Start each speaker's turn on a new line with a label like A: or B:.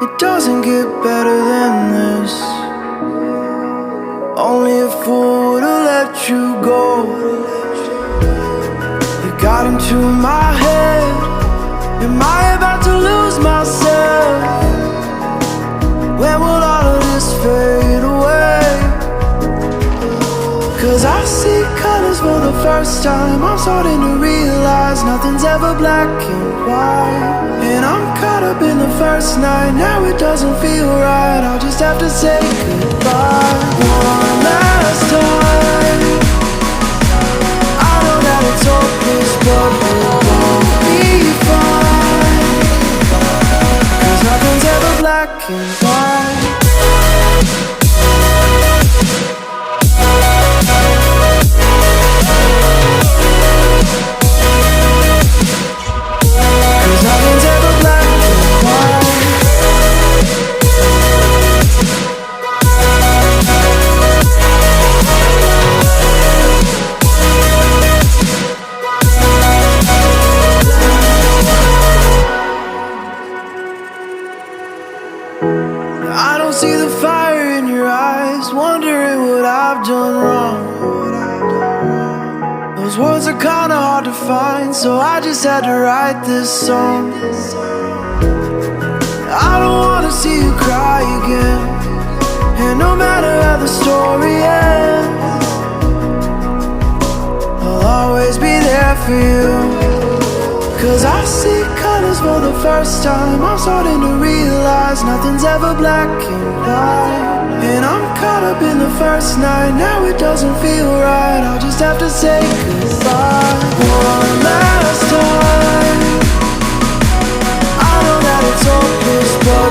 A: It doesn't get better than this. Only a fool would've let you go. You got into my head. Am I about to lose myself? When will all of this fade away? 'Cause I see colors for the first time. I'm starting to realize nothing's ever black and white. And I'm caught up in the first night. Now it doesn't feel right. I'll just have to say goodbye one last time. I know that it's hopeless, but we'll both be fine. 'Cause nothing's ever black and white. I don't see the fire in your eyes, wondering what I've done wrong. Those words are kinda hard to find, so I just had to write this song. I don't wanna see you cry again, and no matter how the story ends, I'll always be there for you. 'Cause I see colors for the first time. I'm starting to realize nothing's ever black and white. And I'm caught up in the first night. Now it doesn't feel right. I'll just have to say goodbye one last time. I know that it's hopeless, but